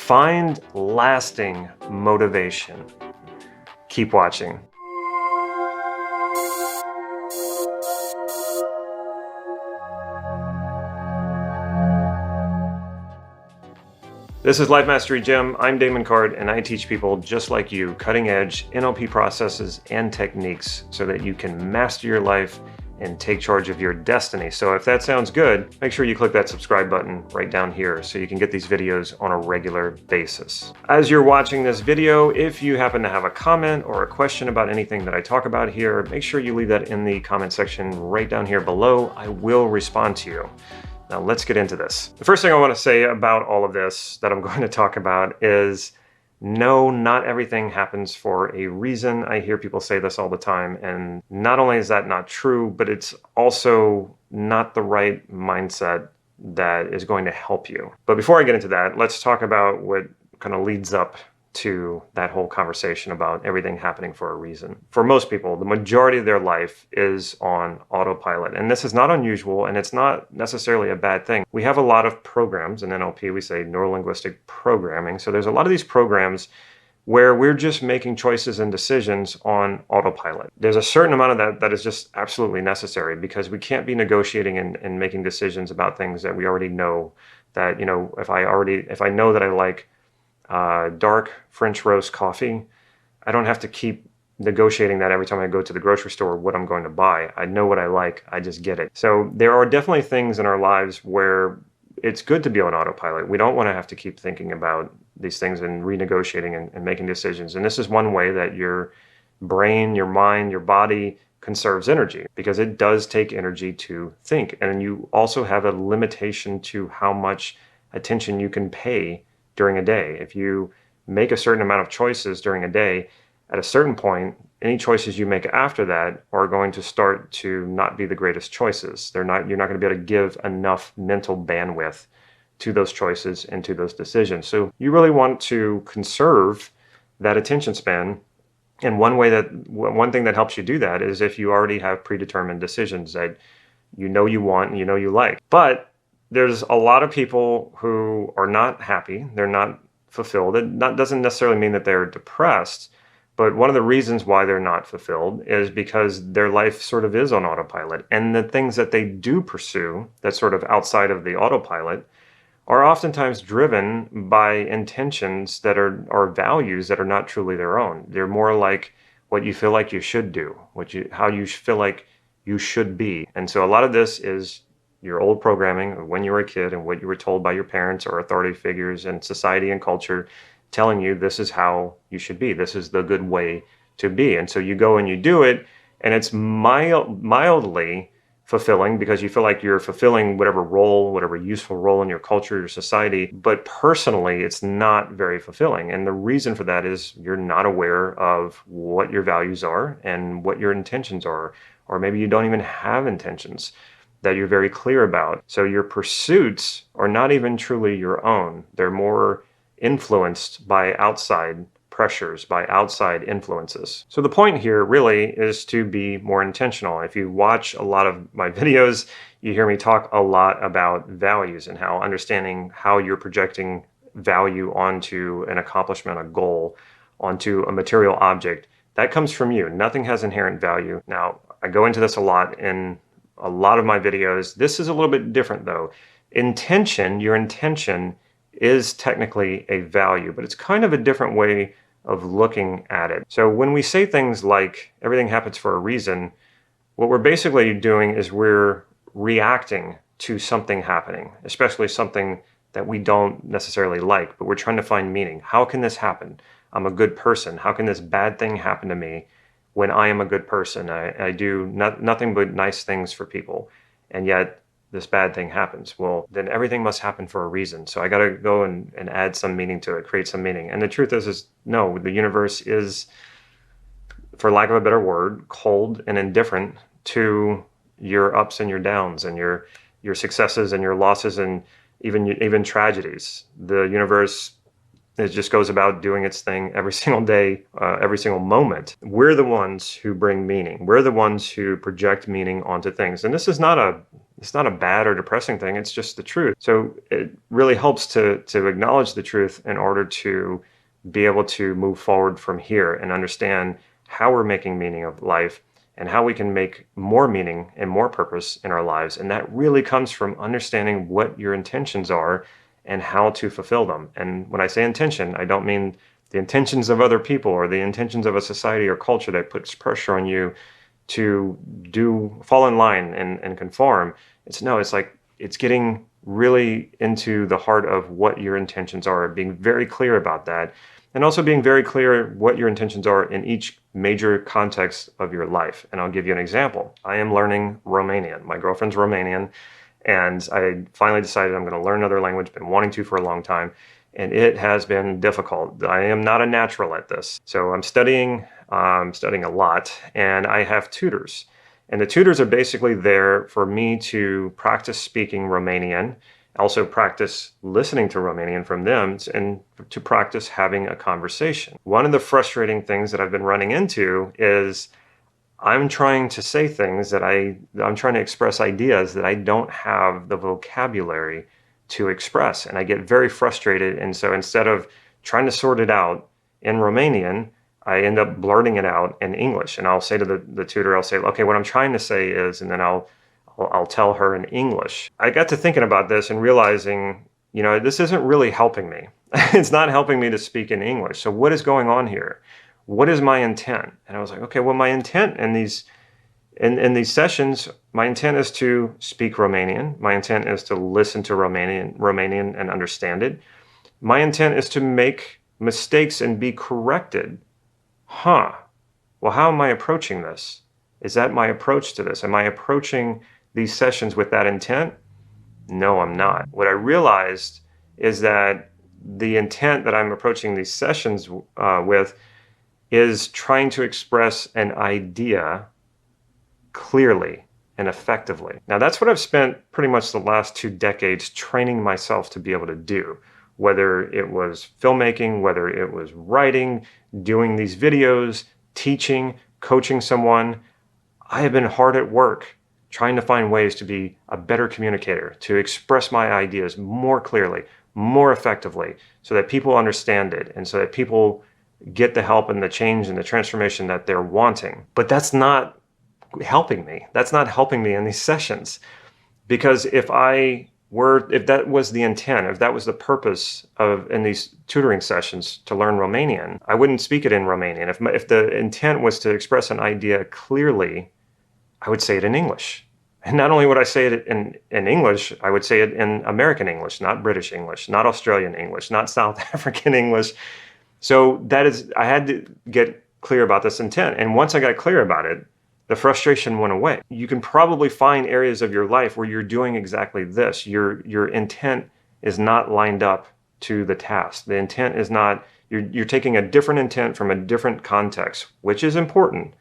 Find lasting motivation. Keep watching. This is Life Mastery Gym. I'm Damon Card, and I teach people just like you cutting-edge NLP processes and techniques so that you can master your life and take charge of your destiny. So if that sounds good, make sure you click that subscribe button right down here so you can get these videos on a regular basis. As you're watching this video, if you happen to have a comment or a question about anything that I talk about here, make sure you leave that in the comment section right down here below. I will respond to you. Now let's get into this. The first thing I want to say about all of this that I'm going to talk about is no, not everything happens for a reason. I hear people say this all the time, and not only is that not true, but it's also not the right mindset that is going to help you. But before I get into that, let's talk about what kind of leads up to that whole conversation about everything happening for a reason. For most people, the majority of their life is on autopilot. And this is not unusual, and it's not necessarily a bad thing. We have a lot of programs in NLP, we say Neuro-Linguistic Programming. So there's a lot of these programs where we're just making choices and decisions on autopilot. There's a certain amount of that is just absolutely necessary, because we can't be negotiating and making decisions about things that we already know. That, you know, if I know that I like dark French roast coffee, I don't have to keep negotiating that every time I go to the grocery store what I'm going to buy. I know what I like, I just get it. So there are definitely things in our lives where it's good to be on autopilot. We don't want to have to keep thinking about these things and renegotiating and making decisions. And this is one way that your brain, your mind, your body conserves energy, because it does take energy to think. And you also have a limitation to how much attention you can pay during a day. If you make a certain amount of choices during a day, at a certain point, any choices you make after that are going to start to not be the greatest choices. You're not going to be able to give enough mental bandwidth to those choices and to those decisions. So you really want to conserve that attention span. And one thing that helps you do that is if you already have predetermined decisions that you know you want and you know you like. But there's a lot of people who are not happy. They're not fulfilled. It doesn't necessarily mean that they're depressed, but one of the reasons why they're not fulfilled is because their life sort of is on autopilot. And the things that they do pursue that's sort of outside of the autopilot are oftentimes driven by intentions that are values that are not truly their own. They're more like what you feel like you should do, how you feel like you should be. And so a lot of this is your old programming of when you were a kid and what you were told by your parents or authority figures and society and culture telling you this is how you should be. This is the good way to be. And so you go and you do it, and it's mildly fulfilling because you feel like you're fulfilling whatever useful role in your culture, your society. But personally, it's not very fulfilling. And the reason for that is you're not aware of what your values are and what your intentions are. Or maybe you don't even have intentions that you're very clear about. So your pursuits are not even truly your own. They're more influenced by outside pressures, by outside influences. So the point here really is to be more intentional. If you watch a lot of my videos, you hear me talk a lot about values and how understanding how you're projecting value onto an accomplishment, a goal, onto a material object, that comes from you. Nothing has inherent value. Now, I go into this a lot in a lot of my videos. This is a little bit different though. Your intention is technically a value, but it's kind of a different way of looking at it. So when we say things like everything happens for a reason, what we're basically doing is we're reacting to something happening, especially something that we don't necessarily like, but we're trying to find meaning. How can this happen? I'm a good person. How can this bad thing happen to me when I am a good person? I do nothing but nice things for people, and yet this bad thing happens. Well, then everything must happen for a reason. So I got to go and add some meaning to it, create some meaning. And the truth is no, the universe is, for lack of a better word, cold and indifferent to your ups and your downs and your successes and your losses and even tragedies. The universe, it just goes about doing its thing every single day, every single moment. We're the ones who bring meaning. We're the ones who project meaning onto things. And this is not It's not a bad or depressing thing. It's just the truth. So it really helps to acknowledge the truth in order to be able to move forward from here and understand how we're making meaning of life and how we can make more meaning and more purpose in our lives. And that really comes from understanding what your intentions are and how to fulfill them. And when I say intention, I don't mean the intentions of other people or the intentions of a society or culture that puts pressure on you to fall in line and conform. It's like it's getting really into the heart of what your intentions are, being very clear about that, and also being very clear what your intentions are in each major context of your life. And I'll give you an example. I am learning Romanian. My girlfriend's Romanian, and I finally decided I'm going to learn another language, been wanting to for a long time, and it has been difficult. I am not a natural at this. So I'm studying a lot, and I have tutors. And the tutors are basically there for me to practice speaking Romanian, also practice listening to Romanian from them, and to practice having a conversation. One of the frustrating things that I've been running into is I'm trying to say things that I'm trying to express ideas that I don't have the vocabulary to express. And I get very frustrated. And so instead of trying to sort it out in Romanian, I end up blurting it out in English. And I'll say to the tutor, I'll say, okay, what I'm trying to say is, and then I'll tell her in English. I got to thinking about this and realizing, this isn't really helping me. It's not helping me to speak in English. So what is going on here? What is my intent? And I was like, okay, well, my intent in these sessions, my intent is to speak Romanian. My intent is to listen to Romanian and understand it. My intent is to make mistakes and be corrected. Well, how am I approaching this? Is that my approach to this? Am I approaching these sessions with that intent? No, I'm not. What I realized is that the intent that I'm approaching these sessions with is trying to express an idea clearly and effectively. Now, that's what I've spent pretty much the last 2 decades training myself to be able to do, whether it was filmmaking, whether it was writing, doing these videos, teaching, coaching someone. I have been hard at work trying to find ways to be a better communicator, to express my ideas more clearly, more effectively, so that people understand it and so that people get the help and the change and the transformation that they're wanting. But that's not helping me. That's not helping me in these sessions. Because if that was the intent, if that was the purpose in these tutoring sessions to learn Romanian, I wouldn't speak it in Romanian. If the intent was to express an idea clearly, I would say it in English. And not only would I say it in English, I would say it in American English, not British English, not Australian English, not South African English. So I had to get clear about this intent. And once I got clear about it, the frustration went away. You can probably find areas of your life where you're doing exactly this. Your intent is not lined up to the task. The intent is not, you're taking a different intent from a different context, which is important.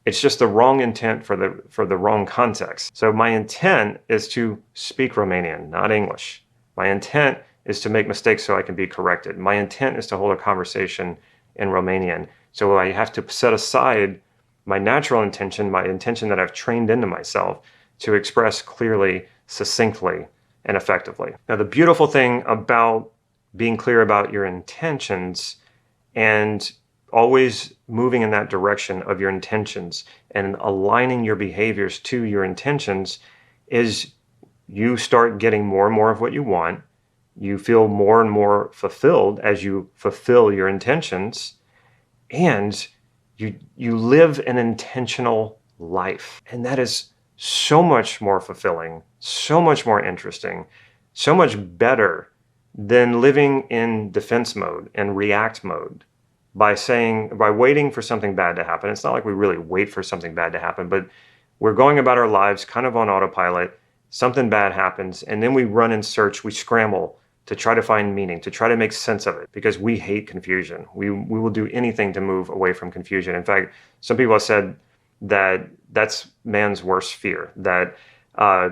It's just the wrong intent for the wrong context. So my intent is to speak Romanian, not English. My intent is to make mistakes so I can be corrected. My intent is to hold a conversation in Romanian. So I have to set aside my natural intention, my intention that I've trained into myself to express clearly, succinctly, and effectively. Now, the beautiful thing about being clear about your intentions and always moving in that direction of your intentions and aligning your behaviors to your intentions is you start getting more and more of what you want. You feel more and more fulfilled as you fulfill your intentions, and you live an intentional life. And that is so much more fulfilling, so much more interesting, so much better than living in defense mode and react mode by waiting for something bad to happen. It's not like we really wait for something bad to happen, but we're going about our lives kind of on autopilot. Something bad happens, and then we run in search, we scramble to try to find meaning, to try to make sense of it, because we hate confusion. We will do anything to move away from confusion. In fact, some people have said that that's man's worst fear, that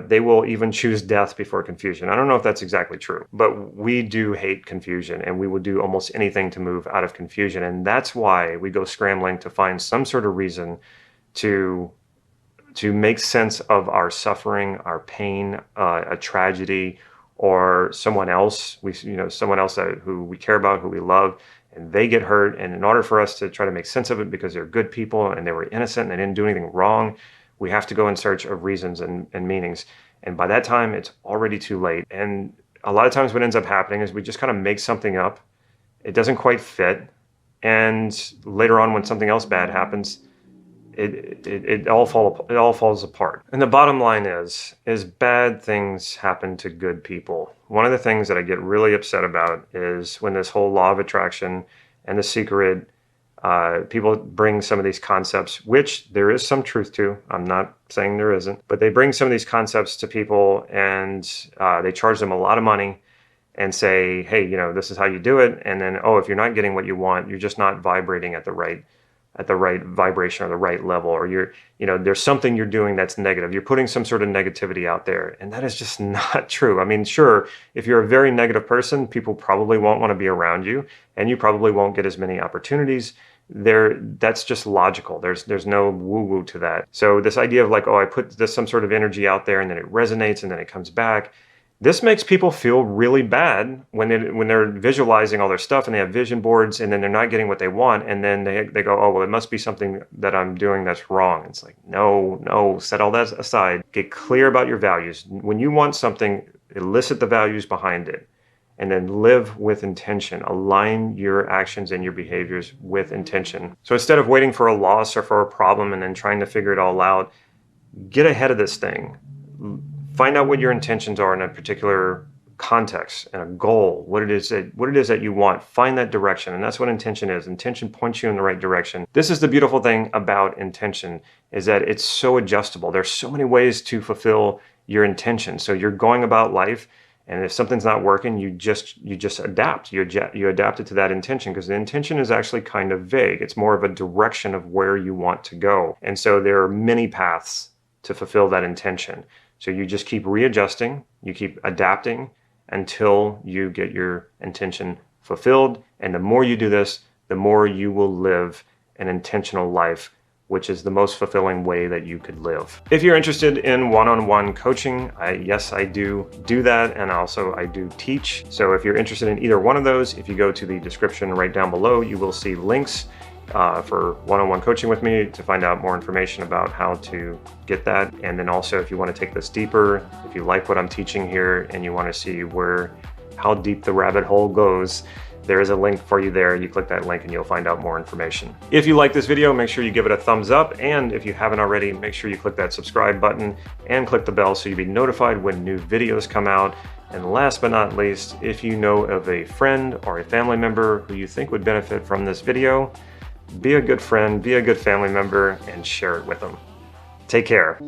they will even choose death before confusion. I don't know if that's exactly true, but we do hate confusion, and we will do almost anything to move out of confusion. And that's why we go scrambling to find some sort of reason to to make sense of our suffering, our pain, a tragedy, or someone else, someone else who we care about, who we love, and they get hurt. And in order for us to try to make sense of it, because they're good people and they were innocent and they didn't do anything wrong, we have to go in search of reasons and meanings. And by that time, it's already too late. And a lot of times what ends up happening is we just kind of make something up. It doesn't quite fit. And later on, when something else bad happens, it all falls apart. And the bottom line is bad things happen to good people. One of the things that I get really upset about is when this whole law of attraction and The Secret, people bring some of these concepts, which there is some truth to. I'm not saying there isn't, but they bring some of these concepts to people and they charge them a lot of money and say, hey, this is how you do it. And then, if you're not getting what you want, you're just not vibrating at the right vibration or the right level, or there's something you're doing that's negative. You're putting some sort of negativity out there, and that is just not true. I mean, sure, if you're a very negative person, people probably won't want to be around you, and you probably won't get as many opportunities. That's just logical. There's no woo-woo to that. So this idea of I put some sort of energy out there and then it resonates and then it comes back. This makes people feel really bad when they're visualizing all their stuff and they have vision boards and then they're not getting what they want, and then they go, oh, well, it must be something that I'm doing that's wrong. It's like, no, set all that aside. Get clear about your values. When you want something, elicit the values behind it, and then live with intention. Align your actions and your behaviors with intention. So instead of waiting for a loss or for a problem and then trying to figure it all out, get ahead of this thing. Find out what your intentions are in a particular context and a goal, what it is that you want. Find that direction, and that's what intention is. Intention points you in the right direction. This is the beautiful thing about intention, is that it's so adjustable. There's so many ways to fulfill your intention. So you're going about life, and if something's not working, you just adapt. You adapt it to that intention, because the intention is actually kind of vague. It's more of a direction of where you want to go. And so there are many paths to fulfill that intention. So you just keep readjusting, you keep adapting until you get your intention fulfilled. And the more you do this, the more you will live an intentional life, which is the most fulfilling way that you could live. If you're interested in one-on-one coaching, yes, I do that. And also I do teach. So if you're interested in either one of those, if you go to the description right down below, you will see links for one-on-one coaching with me to find out more information about how to get that. And then also, if you want to take this deeper, if you like what I'm teaching here and you want to see how deep the rabbit hole goes, there is a link for you there. You click that link and you'll find out more information. If you like this video, make sure you give it a thumbs up. And if you haven't already, make sure you click that subscribe button and click the bell so you'll be notified when new videos come out. And last but not least, if you know of a friend or a family member who you think would benefit from this video, be a good friend, be a good family member, and share it with them. Take care.